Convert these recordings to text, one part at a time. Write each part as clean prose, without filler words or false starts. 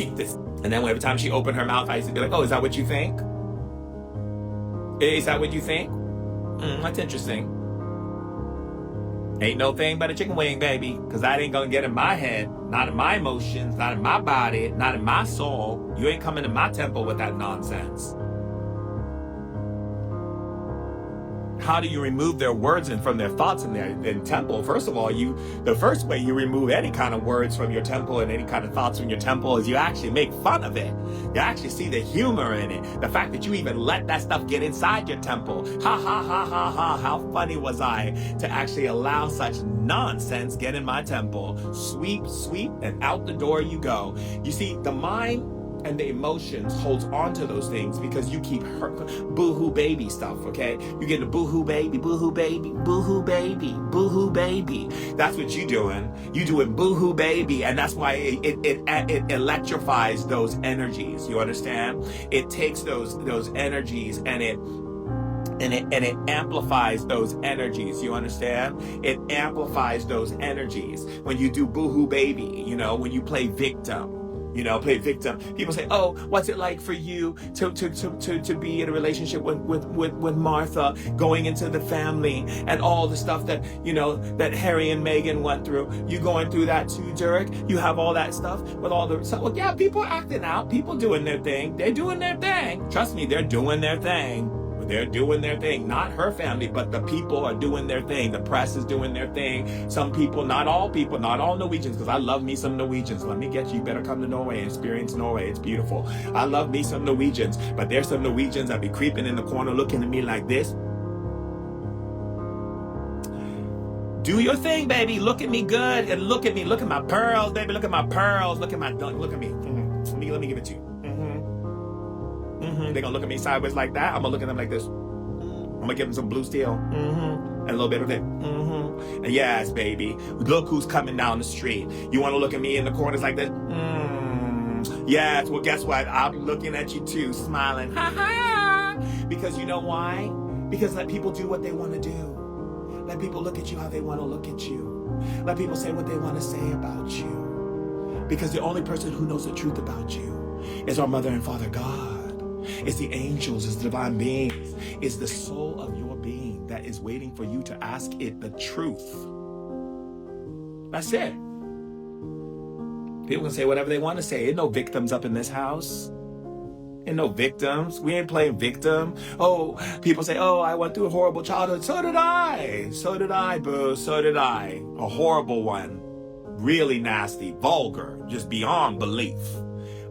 keep this. And then every time she opened her mouth, I used to be like, oh, is that what you think? Is that what you think? That's interesting. Ain't no thing but a chicken wing, baby, because that ain't gonna get in my head, not in my emotions, not in my body, not in my soul. You ain't coming to my temple with that nonsense. How do you remove their words and from their thoughts in their temple? First of all, the first way you remove any kind of words from your temple and any kind of thoughts from your temple is you actually make fun of it. You actually see the humor in it. The fact that you even let that stuff get inside your temple. Ha ha ha ha ha. How funny was I to actually allow such nonsense get in my temple? Sweep, sweep, and out the door you go. You see, the mind and the emotions holds on to those things because you keep boo-hoo baby stuff, okay? You get the boo-hoo baby, boo-hoo baby, boo-hoo baby, boo-hoo baby. That's what you doing. You doing boo-hoo baby, and that's why it electrifies those energies. You understand? It takes those energies and it amplifies those energies. You understand? It amplifies those energies. When you do boo-hoo baby, when you play victim. Play victim. People say, oh, what's it like for you to be in a relationship with Martha, going into the family and all the stuff that, that Harry and Meghan went through. You going through that too, Durek? You have all that stuff with all the, well, yeah, people acting out, people doing their thing. They're doing their thing. Trust me, they're doing their thing. They're doing their thing. Not her family, but the people are doing their thing. The press is doing their thing. Some people, not all Norwegians, because I love me some Norwegians. Let me get you. You better come to Norway and experience Norway. It's beautiful. I love me some Norwegians, but there's some Norwegians that be creeping in the corner looking at me like this. Do your thing, baby. Look at me good and look at me. Look at my pearls, baby. Look at my pearls. Look at me. Let me give it to you. They're gonna look at me sideways like that. I'm gonna look at them like this. I'm gonna give them some blue steel. And a little bit of it. And yes, baby. Look who's coming down the street. You wanna look at me in the corners like this? Yes, well, guess what? I'm looking at you too, smiling. Ha ha! Because you know why? Because let people do what they wanna do. Let people look at you how they wanna look at you. Let people say what they wanna say about you. Because the only person who knows the truth about you is our Mother and Father God. It's the angels, it's the divine beings, it's the soul of your being that is waiting for you to ask it the truth. That's it. People can say whatever they want to say. Ain't no victims up in this house. Ain't no victims. We ain't playing victim. Oh, people say, oh, I went through a horrible childhood. So did I. So did I, boo. So did I. A horrible one. Really nasty, vulgar, just beyond belief.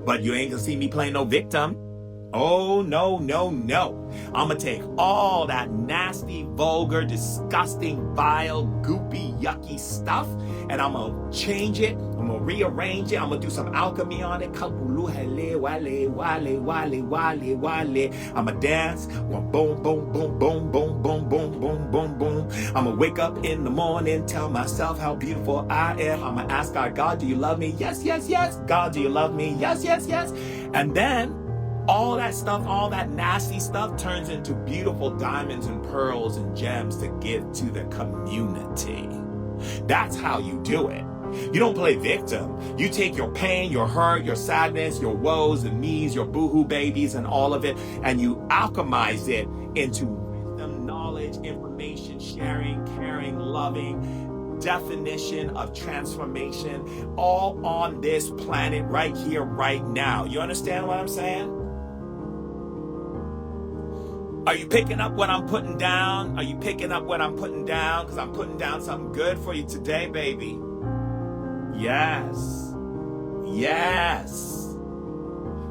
But you ain't gonna see me playing no victim. Oh, no, no, no. I'm going to take all that nasty, vulgar, disgusting, vile, goopy, yucky stuff, and I'm going to change it. I'm going to rearrange it. I'm going to do some alchemy on it. I'm going to dance. Boom, boom, boom, boom, boom, boom, boom, boom, boom, boom, boom. I'm going to wake up in the morning, tell myself how beautiful I am. I'm going to ask God, do you love me? Yes, yes, yes. God, do you love me? Yes, yes, yes. And then all that stuff, all that nasty stuff turns into beautiful diamonds and pearls and gems to give to the community. That's how you do it. You don't play victim. You take your pain, your hurt, your sadness, your woes and me's, your boohoo babies and all of it, and you alchemize it into wisdom, knowledge, information, sharing, caring, loving, definition of transformation, all on this planet right here, right now. You understand what I'm saying? Are you picking up what I'm putting down? Are you picking up what I'm putting down? Because I'm putting down something good for you today, baby. Yes. Yes.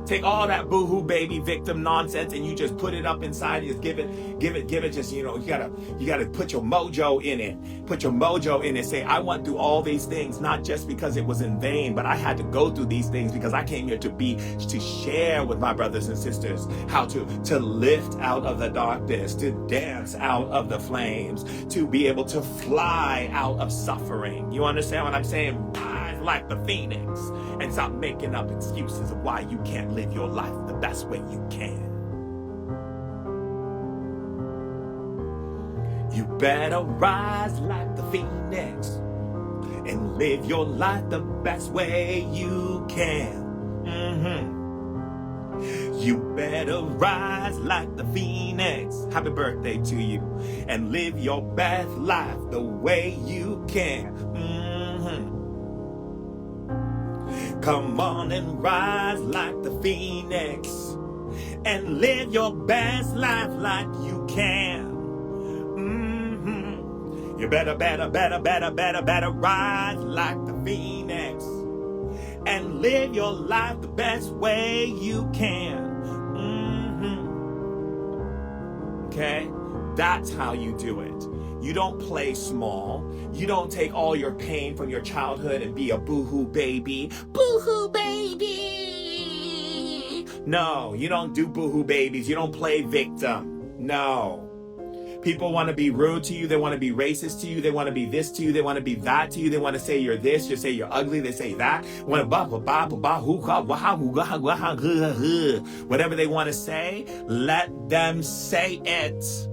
Take all that boohoo baby victim nonsense and you just put it up inside. Just give it. Just, you gotta put your mojo in it. Put your mojo in it. Say, I went through all these things, not just because it was in vain, but I had to go through these things because I came here to share with my brothers and sisters how to lift out of the darkness, to dance out of the flames, to be able to fly out of suffering. You understand what I'm saying? Rise like the phoenix and stop making up excuses of why you can't live your life the best way you can. You better rise like the phoenix and live your life the best way you can. You better rise like the phoenix. Happy birthday to you. And live your best life the way you can. Come on and rise like the phoenix. And live your best life like you can. You better rise like the phoenix. And live your life the best way you can. Okay? That's how you do it. You don't play small. You don't take all your pain from your childhood and be a boo-hoo baby. Boo-hoo baby! No, you don't do boo-hoo babies. You don't play victim. No. People want to be rude to you. They want to be racist to you. They want to be this to you. They want to be that to you. They want to say you're this. You say you're ugly. They say that. Whatever they want to say, let them say it.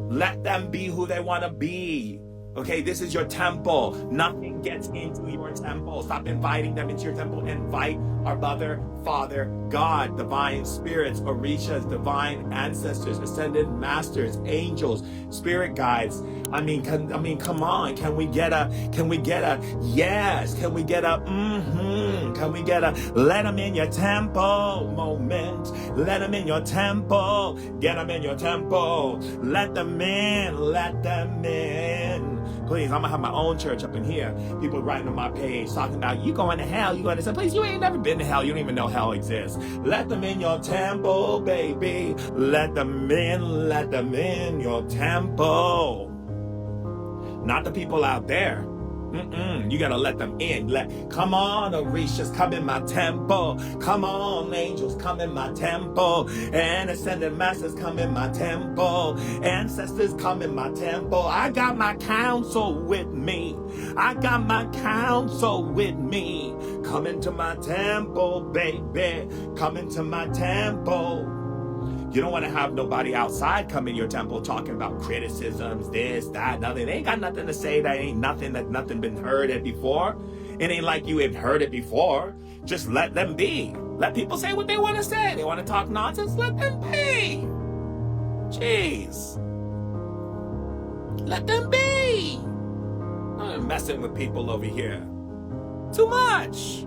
Let them be who they want to be. Okay, this is your temple. Nothing gets into your temple. Stop inviting them into your temple. Invite our Mother, Father, God, divine spirits, orishas, divine ancestors, ascended masters, angels, spirit guides. I mean, come on. Can we get a yes? Can we get a Can we get a let them in your temple moment? Let them in your temple. Get them in your temple. Let them in. Let them in. Please, I'm gonna have my own church up in here. People writing on my page talking about you going to hell, you going to say, please, you ain't never been to hell. You don't even know hell exists. Let them in your temple, baby. Let them in your temple. Not the people out there. You gotta let them in. Come on, orishas, come in my temple. Come on, angels, come in my temple. And ascended masters, come in my temple. Ancestors, come in my temple. I got my counsel with me. I got my counsel with me. Come into my temple, baby. Come into my temple. You don't want to have nobody outside come in your temple talking about criticisms, this, that, nothing. They ain't got nothing to say. That ain't nothing been heard it before. It ain't like you have heard it before. Just let them be. Let people say what they want to say. They want to talk nonsense, let them be. Jeez. Let them be. I'm messing with people over here. Too much.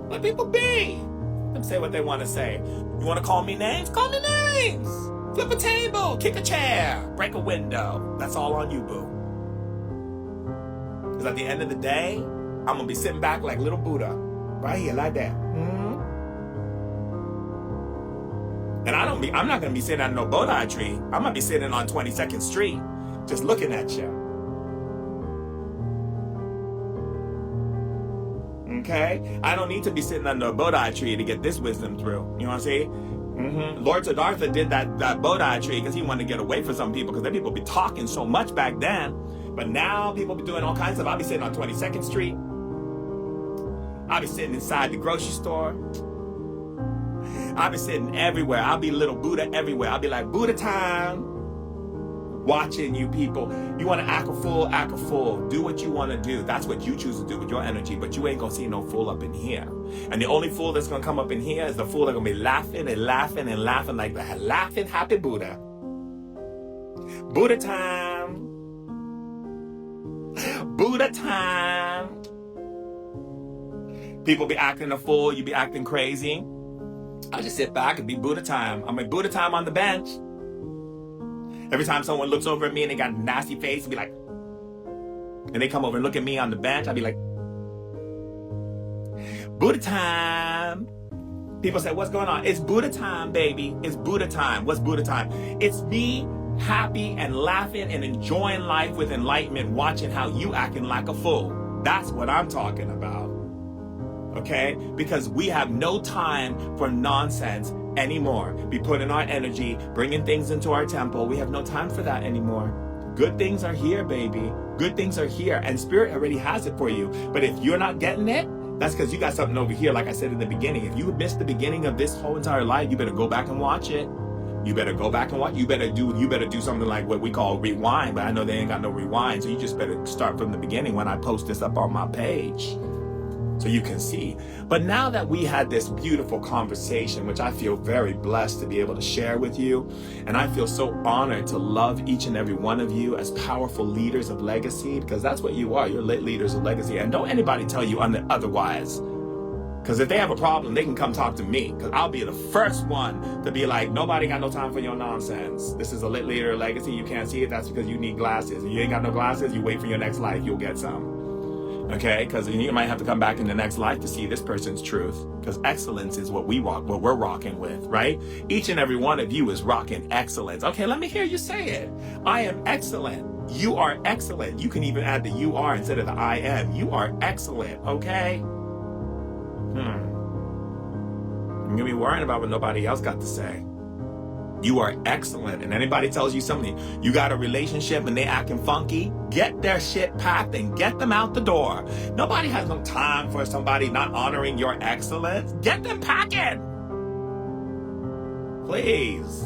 Let people be. Let them say what they want to say. You want to call me names? Call me names. Flip a table, kick a chair, break a window. That's all on you, boo. Because at the end of the day, I'm going to be sitting back like little Buddha. Right here, like that. And I'm not going to be sitting on no Bodhi tree. I'm going to be sitting on 22nd Street, just looking at you. Okay? I don't need to be sitting under a Bodhi tree to get this wisdom through. You know what I'm saying? Lord Siddhartha did that Bodhi tree because he wanted to get away from some people, because then people be talking so much back then. But now people be doing all kinds of stuff. I'll be sitting on 22nd Street. I'll be sitting inside the grocery store. I'll be sitting everywhere. I'll be little Buddha everywhere. I'll be like, Buddha time. Watching you people. You want to act a fool, act a fool. Do what you want to do. That's what you choose to do with your energy. But you ain't going to see no fool up in here. And the only fool that's going to come up in here is the fool that's going to be laughing and laughing and laughing like the laughing happy Buddha. Buddha time. Buddha time. People be acting a fool. You be acting crazy. I just sit back and be Buddha time. I'm like Buddha time on the bench. Every time someone looks over at me and they got a nasty face, and be like, and they come over and look at me on the bench, I'll be like, Buddha time. People say, what's going on? It's Buddha time, baby. It's Buddha time. What's Buddha time? It's me happy and laughing and enjoying life with enlightenment, watching how you acting like a fool. That's what I'm talking about. Okay? Because we have no time for nonsense anymore. Be putting our energy, bringing things into our temple. We have no time for that anymore. Good things are here, baby. Good things are here, and Spirit already has it for you. But if you're not getting it, that's because you got something over here, like I said in the beginning. If you missed the beginning of this whole entire life, you better go back and watch it. You better go back and watch. You better do something like what we call rewind, but I know they ain't got no rewind, so you just better start from the beginning when I post this up on my page. so you can see. But now that we had this beautiful conversation, which I feel very blessed to be able to share with you, and I feel so honored to love each and every one of you as powerful leaders of legacy, because that's what you are. You're leaders of legacy. And don't anybody tell you otherwise. Because if they have a problem, they can come talk to me. Because I'll be the first one to be like, nobody got no time for your nonsense. This is a lit leader of legacy. You can't see it. That's because you need glasses. If you ain't got no glasses, you wait for your next life. You'll get some. Okay, because you might have to come back in the next life to see this person's truth. Because excellence is what we're rocking with, right? Each and every one of you is rocking excellence. Okay, let me hear you say it. I am excellent. You are excellent. You can even add the you are instead of the I am. You are excellent, okay? You're gonna be worrying about what nobody else got to say. You are excellent. And anybody tells you something, you got a relationship and they acting funky, get their shit packed and get them out the door. Nobody has no time for somebody not honoring your excellence. Get them packing. Please.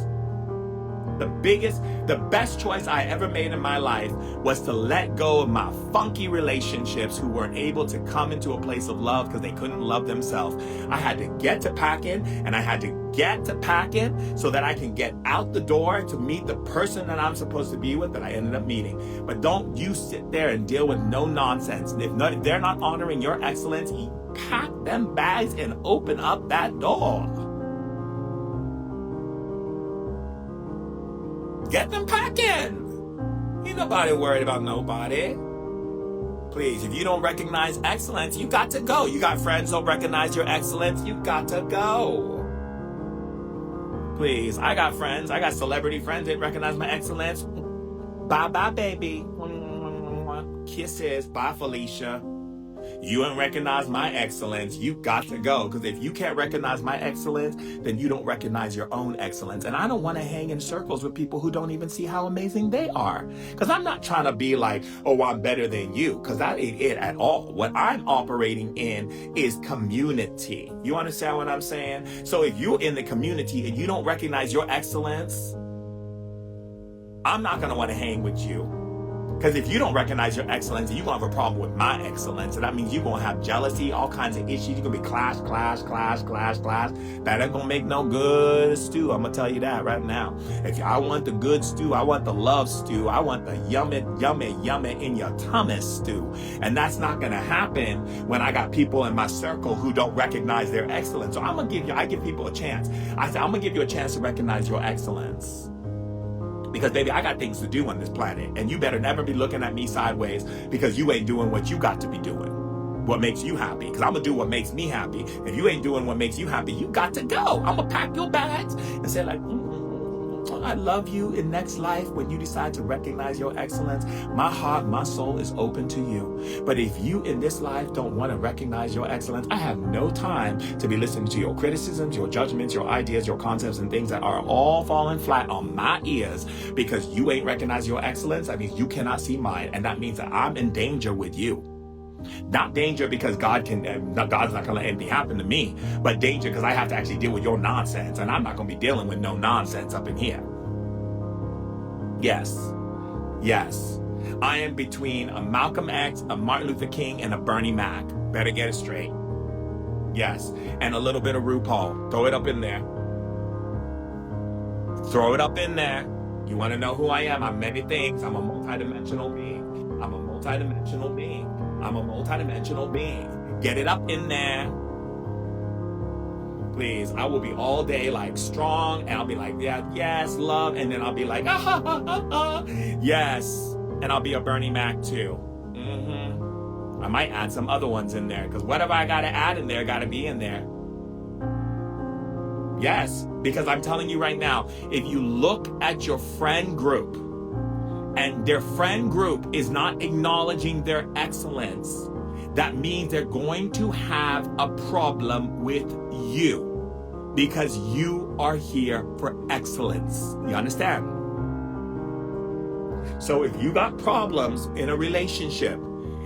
The best choice I ever made in my life was to let go of my funky relationships who weren't able to come into a place of love because they couldn't love themselves. I had to get to packing, and I had to get to packing so that I can get out the door to meet the person that I'm supposed to be with that I ended up meeting. But don't you sit there and deal with no nonsense. If they're not honoring your excellence, pack them bags and open up that door. Get them packing. Ain't nobody worried about nobody. Please, if you don't recognize excellence, you got to go. You got friends don't recognize your excellence, you got to go. Please, I got friends. I got celebrity friends that recognize my excellence. Bye-bye, baby. Kisses. Bye, Felicia. You don't recognize my excellence, you got to go. Because if you can't recognize my excellence, then you don't recognize your own excellence. And I don't want to hang in circles with people who don't even see how amazing they are. Because I'm not trying to be like, oh, I'm better than you. Because that ain't it at all. What I'm operating in is community. You understand what I'm saying? So if you're in the community and you don't recognize your excellence, I'm not going to want to hang with you. Because if you don't recognize your excellence, you're going to have a problem with my excellence. And that means you're going to have jealousy, all kinds of issues. You're going to be clash. That ain't going to make no good stew. I'm going to tell you that right now. If I want the good stew, I want the love stew. I want the yummy in your tummy stew. And that's not going to happen when I got people in my circle who don't recognize their excellence. So I give people a chance. I say, I'm going to give you a chance to recognize your excellence. Because, baby, I got things to do on this planet. And you better never be looking at me sideways because you ain't doing what you got to be doing. What makes you happy. Because I'm going to do what makes me happy. If you ain't doing what makes you happy, you got to go. I'm going to pack your bags and say like, I love you in next life when you decide to recognize your excellence. My heart, my soul is open to you. But if you in this life don't want to recognize your excellence, I have no time to be listening to your criticisms, your judgments, your ideas, your concepts, and things that are all falling flat on my ears because you ain't recognize your excellence. That means you cannot see mine. And that means that I'm in danger with you. Not danger because God's not going to let anything happen to me, but danger because I have to actually deal with your nonsense, and I'm not going to be dealing with no nonsense up in here. Yes. I am between a Malcolm X, a Martin Luther King, and a Bernie Mac. Better get it straight. Yes. And a little bit of RuPaul. Throw it up in there. Throw it up in there. You want to know who I am? I'm many things. I'm a multidimensional being. I'm a multidimensional being. Get it up in there. Please, I will be all day like strong, and I'll be like, yeah, yes, love, and then I'll be like, yes, and I'll be a Bernie Mac too. I might add some other ones in there, because whatever I gotta add in there, gotta be in there. Yes, because I'm telling you right now, if you look at your friend group, and their friend group is not acknowledging their excellence, that means they're going to have a problem with you because you are here for excellence. You understand? So if you got problems in a relationship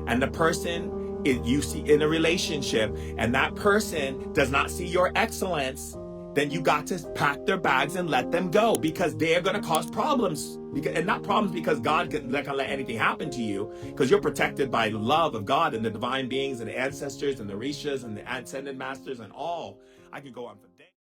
and the person you see in a relationship and that person does not see your excellence, then you got to pack their bags and let them go because they're going to cause problems. And not problems because God not gonna let anything happen to you, because you're protected by the love of God and the divine beings and the ancestors and the Rishas and the ascended masters and all. I could go on for days.